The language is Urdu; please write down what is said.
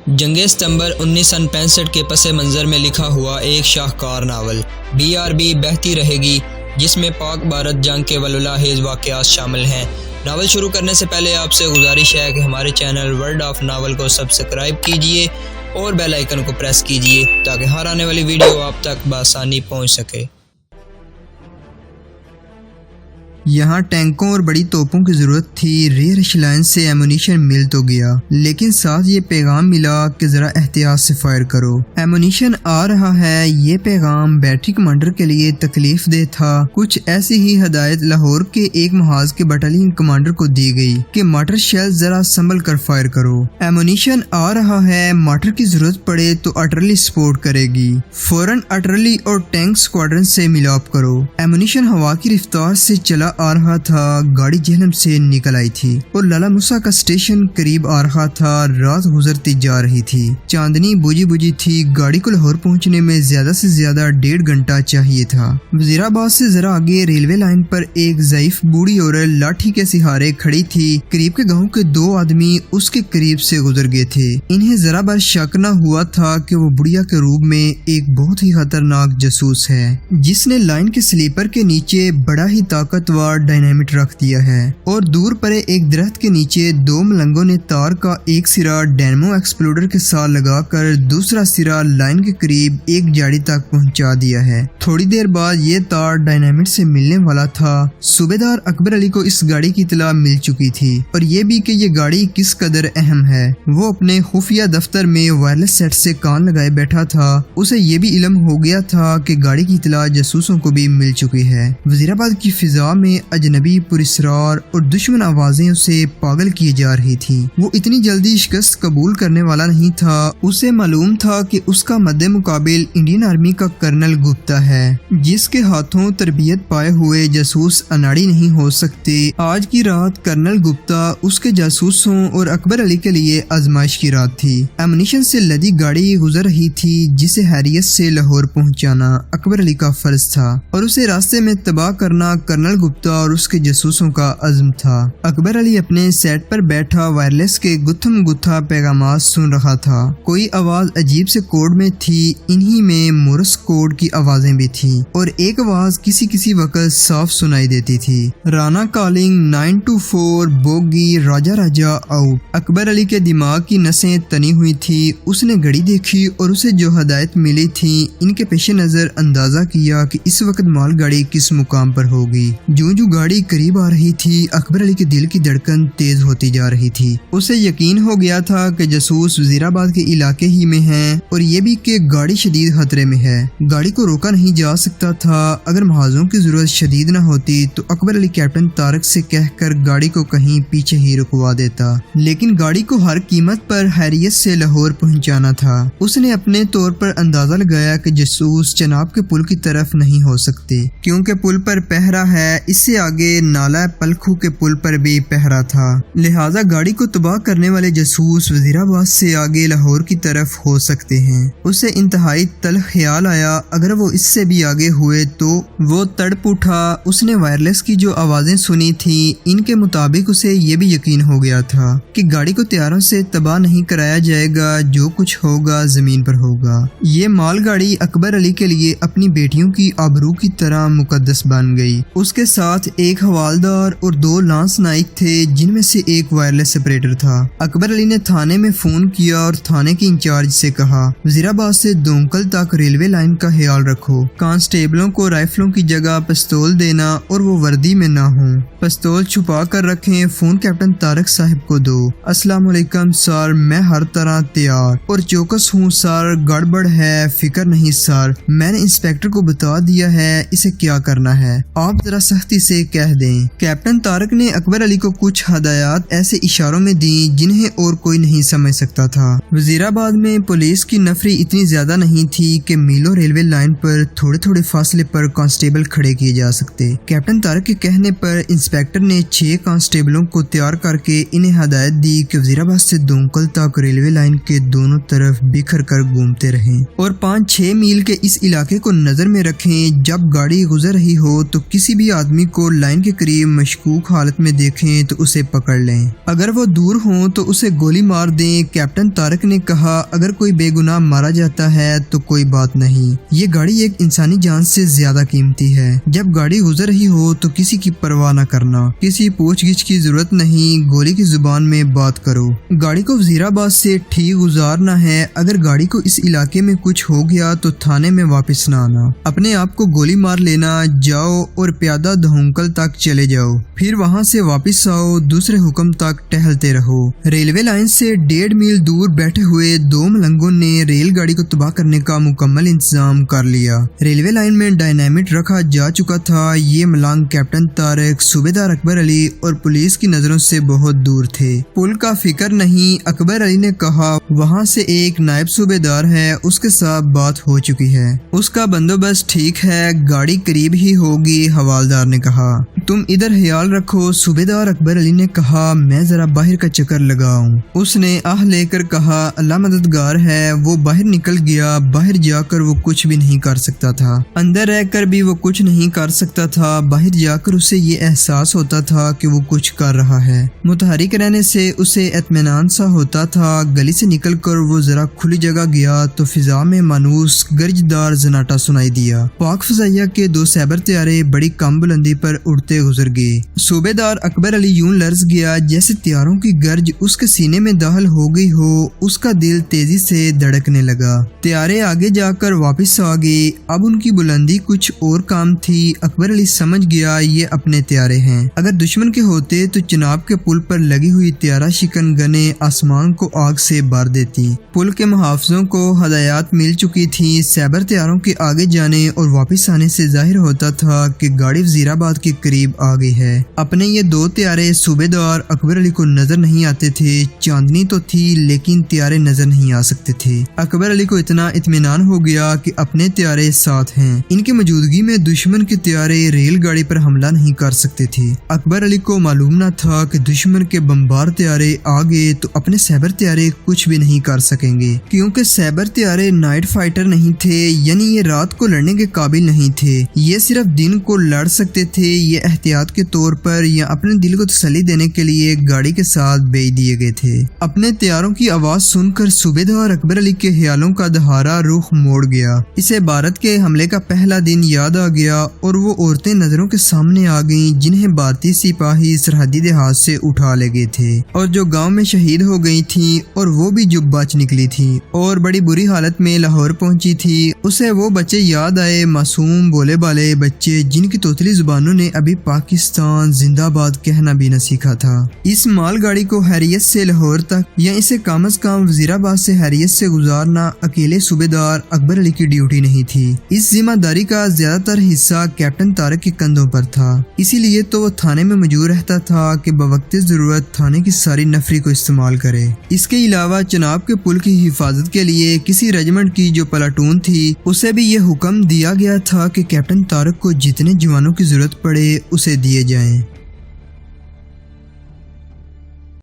جنگ ستمبر 1965 کے پس منظر میں لکھا ہوا ایک شاہکار ناول BRB بہتی رہے گی، جس میں پاک بھارت جنگ کے واللاحظ واقعات شامل ہیں۔ ناول شروع کرنے سے پہلے آپ سے گزارش ہے کہ ہمارے چینل ورلڈ آف ناول کو سبسکرائب کیجئے اور بیل آئیکن کو پریس کیجئے تاکہ ہر آنے والی ویڈیو آپ تک بآسانی پہنچ سکے۔ یہاں ٹینکوں اور بڑی توپوں کی ضرورت تھی۔ ریئر ایشلائن سے ایمونیشن مل تو گیا، لیکن ساتھ یہ پیغام ملا کہ ذرا احتیاط سے فائر کرو، ایمونیشن آ رہا ہے۔ یہ پیغام بیٹری کمانڈر کے لیے تکلیف دہ تھا۔ کچھ ایسی ہی ہدایت لاہور کے ایک محاذ کے بٹالین کمانڈر کو دی گئی کہ مارٹر شیل ذرا سنبھل کر فائر کرو، ایمونیشن آ رہا ہے، مارٹر کی ضرورت پڑے تو آرٹلری سپورٹ کرے گی، فوراً آرٹلری اور ٹینک سکواڈرن سے ملاپ کرو۔ ایمونیشن ہوا کی رفتار سے چلا آ رہا تھا، گاڑی جہلم سے نکل آئی تھی اور لالا موسیٰ کا اسٹیشن قریب آ رہا تھا۔ رات گزرتی جا رہی تھی، چاندنی بوجھی تھی۔ گاڑی کو لاہور پہنچنے میں زیادہ سے زیادہ 1.5 گھنٹہ چاہیے تھا۔ وزیرآباد سے ذرا آگے ریلوے لائن پر ایک ضعیف بوڑھی عورت لاٹھی کے سہارے کھڑی تھی۔ قریب کے گاؤں کے 2 آدمی اس کے قریب سے گزر گئے تھے۔ انہیں ذرا بر شک نہ ہوا تھا کہ وہ بڑھیا کے روپ میں ایک بہت ہی خطرناک جاسوس ہے، جس نے لائن کے سلیپر کے نیچے بڑا ہی طاقتور ڈائنامٹ رکھ دیا ہے، اور دور پڑے ایک درخت کے نیچے 2 ملنگوں نے تار کا ایک سرا ڈینمو ایکسپلوڈر کے ساتھ لگا کر دوسرا سرا لائن کے قریب ایک جاڑی تک پہنچا دیا ہے۔ تھوڑی دیر بعد یہ تار ڈائنامٹ سے ملنے والا تھا۔ صوبیدار اکبر علی کو اس گاڑی کی اطلاع مل چکی تھی، اور یہ بھی کہ یہ گاڑی کس قدر اہم ہے۔ وہ اپنے خفیہ دفتر میں وائرلیس سیٹ سے کان لگائے بیٹھا تھا۔ اسے یہ بھی علم ہو گیا تھا کہ گاڑی کی اطلاع جاسوسوں کو بھی مل چکی ہے۔ وزیرآباد کی فضا میں اجنبی پراسرار اور دشمن آوازیں اسے پاگل کیے جا رہی تھی۔ وہ اتنی جلدی شکست قبول کرنے والا نہیں تھا۔ اسے معلوم تھا کہ اس کا مد مقابل انڈین آرمی کا کرنل گپتا ہے، جس کے ہاتھوں تربیت پائے ہوئے جاسوس اناڑی نہیں ہو سکتے۔ آج کی رات کرنل گپتا اس کے جاسوسوں اور اکبر علی کے لیے آزمائش کی رات تھی۔ ایمونیشن سے لدی گاڑی گزر رہی تھی، جسے خیریت سے لاہور پہنچانا اکبر علی کا فرض تھا، اور اسے راستے میں تباہ کرنا کرنل گپتا اور اس کے جاسوسوں کا عزم تھا۔ اکبر علی اپنے سیٹ پر بیٹھا وائرلیس کے گتھم گتھا پیغامات سن رہا تھا۔ کوئی آواز عجیب سے کوڈ میں تھی، انہی میں مورس کوڈ کی آوازیں بھی تھیں، اور ایک آواز کسی وقت صاف سنائی دیتی تھی، رانا کالنگ 924 بوگی راجا آؤٹ۔ اکبر علی کے دماغ کی نسیں تنی ہوئی تھی۔ اس نے گھڑی دیکھی اور اسے جو ہدایت ملی تھی ان کے پیش نظر اندازہ کیا کہ اس وقت مال گاڑی کس مقام پر ہوگی۔ جو گاڑی قریب آ رہی تھی، اکبر علی کے دل کی دھڑکن تیز ہوتی جا رہی تھی۔ اسے یقین ہو گیا تھا کہ جاسوس وزیرآباد کے علاقے ہی میں ہیں، اور یہ بھی کہ گاڑی شدید خطرے میں ہے۔ گاڑی کو روکا نہیں جا سکتا تھا۔ اگر محاذوں کی ضرورت شدید نہ ہوتی تو اکبر علی کیپٹن طارق سے کہہ کر گاڑی کو کہیں پیچھے ہی رکوا دیتا، لیکن گاڑی کو ہر قیمت پر خیریت سے لاہور پہنچانا تھا۔ اس نے اپنے طور پر اندازہ لگایا کہ جاسوس چناب کے پل کی طرف نہیں ہو سکتے، کیونکہ پل پر پہرا ہے۔ اس سے آگے نالا پلکھو کے پل پر بھی پہرا تھا، لہٰذا گاڑی کو تباہ کرنے والے جاسوس وزیرآباد سے آگے لاہور کی طرف ہو سکتے ہیں۔ اسے انتہائی تلخ خیال آیا، اگر وہ اس سے بھی آگے ہوئے تو وہ تڑپ اٹھا۔ اس نے وائرلیس کی جو آوازیں سنی تھیں ان کے مطابق اسے یہ بھی یقین ہو گیا تھا کہ گاڑی کو طیاروں سے تباہ نہیں کرایا جائے گا، جو کچھ ہوگا زمین پر ہوگا۔ یہ مال گاڑی اکبر علی کے لیے اپنی بیٹیوں کی آبرو کی طرح مقدس بن گئی۔ اس کے ساتھ ایک حوالدار اور 2 لانس نائک تھے، جن میں سے ایک وائرلیس آپریٹر تھا۔ اکبر علی نے تھانے میں فون کیا اور تھانے کے انچارج سے کہا، وزیرآباد سے دونکل تک ریلوے لائن کا خیال رکھو، کانسٹیبلوں کو رائفلوں کی جگہ پستول دینا اور وہ وردی میں نہ ہوں، پستول چھپا کر رکھیں۔ فون کیپٹن طارق صاحب کو دو۔ السلام علیکم سر، میں ہر طرح تیار اور چوکس ہوں سر، گڑبڑ ہے، فکر نہیں سر، میں نے انسپیکٹر کو بتا دیا ہے اسے کیا کرنا ہے، آپ ذرا سختی سے کہہ دیں۔ کیپٹن طارق نے اکبر علی کو کچھ ہدایات ایسے اشاروں میں دیں جنہیں اور کوئی نہیں سمجھ سکتا تھا۔ وزیرآباد میں پولیس کی نفری اتنی زیادہ نہیں تھی کہ میلوں ریلوے لائن پر تھوڑے فاصلے پر کانسٹیبل کھڑے کیے جا سکتے۔ کیپٹن طارق کے کہنے پر انسپیکٹر نے 6 کانسٹیبلوں کو تیار کر کے انہیں ہدایت دی کہ وزیرآباد سے دونکل تک ریلوے لائن کے دونوں طرف بکھر کر گھومتے رہیں اور 5-6 میل کے اس علاقے کو نظر میں رکھیں۔ جب گاڑی گزر رہی ہو تو کسی بھی آدمی آدمی کو لائن کے قریب مشکوک حالت میں دیکھیں تو اسے پکڑ لیں، اگر وہ دور ہوں تو اسے گولی مار دیں۔ کیپٹن طارق نے کہا اگر کوئی بے گناہ مارا جاتا ہے تو کوئی بات نہیں، یہ گاڑی ایک انسانی جان سے زیادہ قیمتی ہے، جب گاڑی گزر رہی ہو تو کسی کی پرواہ نہ کرنا، کسی پوچھ گچھ کی ضرورت نہیں، گولی کی زبان میں بات کرو۔ گاڑی کو وزیر آباد سے ٹھیک گزارنا ہے، اگر گاڑی کو اس علاقے میں کچھ ہو گیا تو تھانے میں واپس نہ آنا، اپنے آپ کو گولی مار لینا، جاؤ اور پیادہ دھونکل تک چلے جاؤ، پھر وہاں سے واپس آؤ، دوسرے حکم تک ٹہلتے رہو۔ ریلوے لائن سے 1.5 میل دور بیٹھے ہوئے 2 ملنگوں نے ریل گاڑی کو تباہ کرنے کا مکمل انتظام کر لیا۔ ریلوے لائن میں ڈائنامٹ رکھا جا چکا تھا، یہ ملنگ کیپٹن طارق، صوبیدار اکبر علی اور پولیس کی نظروں سے بہت دور تھے۔ پل کا فکر نہیں، اکبر علی نے کہا، وہاں سے ایک نائب صوبیدار ہے، اس کے ساتھ بات ہو چکی ہے، اس کا بندوبست ٹھیک ہے، گاڑی قریب ہی ہوگی، حوالدار نے کہا۔ تم ادھر خیال رکھو، صوبیدار اکبر علی نے کہا، میں ذرا باہر کا چکر لگاؤں۔ اس نے آہ لے کر کہا، اللہ مددگار ہے۔ وہ باہر نکل گیا، باہر جا کر وہ کچھ بھی نہیں کر سکتا تھا، اندر رہ کر بھی وہ کچھ نہیں کر سکتا تھا، باہر جا کر اسے یہ احساس ہوتا تھا کہ وہ کچھ کر رہا ہے، متحرک رہنے سے اسے اطمینان سا ہوتا تھا۔ گلی سے نکل کر وہ ذرا کھلی جگہ گیا تو فضا میں مانوس گرجدار زناٹا سنائی دیا، پاک فضائیہ کے 2 سائبر طیارے بڑی کم بلندی پر اڑتے گزر گئے۔ صوبیدار اکبر علی یوں لرز گیا جیسے طیاروں کی گرج اس کے سینے میں داخل ہو گئی ہو، اس کا دل تیزی سے دھڑکنے لگا۔ طیارے آگے جا کر واپس آ گئے، اب ان کی بلندی کچھ اور کام تھی۔ اکبر علی سمجھ گیا یہ اپنے طیارے ہیں، اگر دشمن کے ہوتے تو چناب کے پل پر لگی ہوئی طیارہ شکن گنیں آسمان کو آگ سے بھر دیتی۔ پل کے محافظوں کو ہدایات مل چکی تھیں، سائبر طیاروں کے آگے جانے اور واپس آنے سے ظاہر ہوتا تھا کہ گاڑی وزیر آباد کے قریب آ گئی ہے۔ اپنے یہ 2 طیارے صوبیدار اکبر علی کو نظر نہیں آتے تھے، چاندنی تو تھی لیکن طیارے نظر نہیں آ سکتے تھے۔ اکبر علی کو اتنا اطمینان ہو گیا کہ اپنے طیارے ساتھ ہیں، ان کی موجودگی میں دشمن کے طیارے ریل گاڑی پر حملہ نہیں کر سکتے تھے۔ اکبر علی کو معلوم نہ تھا کہ دشمن کے بمبار طیارے آ گئے تو اپنے سائبر طیارے کچھ بھی نہیں کر سکیں گے، کیونکہ سائبر طیارے نائٹ فائٹر نہیں تھے، یعنی یہ رات کو لڑنے کے قابل نہیں تھے، یہ صرف دن کو لڑ سکتے تھے۔ یہ احتیاط کے طور پر یا اپنے دل کو تسلی دینے کے لیے گاڑی کے ساتھ بھیج دیے گئے تھے۔ اپنے طیاروں کی آواز سن کر صوبیدار اکبر علی کے خیالوں کا دہارا رخ موڑ گیا، اسے بھارت کے حملے کا پہلا دن یاد آ گیا اور وہ عورتیں نظروں کے سامنے آ گئیں جنہیں بھارتی سپاہی سرحدی دیہات سے اٹھا لے گئے تھے اور جو گاؤں میں شہید ہو گئی تھیں، اور وہ بھی جو بچ نکلی تھی اور بڑی بری حالت میں لاہور پہنچی تھی۔ اسے وہ بچے یاد آئے، معصوم بولے بالے بچے جن کی توتلی زبانوں نے ابھی پاکستان زندہ باد کہنا بھی نہ سیکھا تھا۔ اس مال گاڑی کو خیریت سے لاہور تک یا اسے کم از کم وزیر آباد سے خیریت سے گزارنا اکیلے صوبیدار اکبر علی کی ڈیوٹی نہیں تھی، اس ذمہ داری کا زیادہ تر حصہ کیپٹن طارق کے کندھوں پر تھا، اسی لیے تو وہ تھانے میں موجود رہتا تھا کہ بوقت ضرورت تھانے کی ساری نفری کو استعمال کرے۔ اس کے علاوہ چناب کے پل کی حفاظت کے لیے کسی ریجمنٹ کی جو پلاٹون تھی اسے بھی یہ حکم دیا گیا تھا کہ کیپٹن طارق کو جتنے جوانوں کی ضرورت پڑے اسے دیے جائیں۔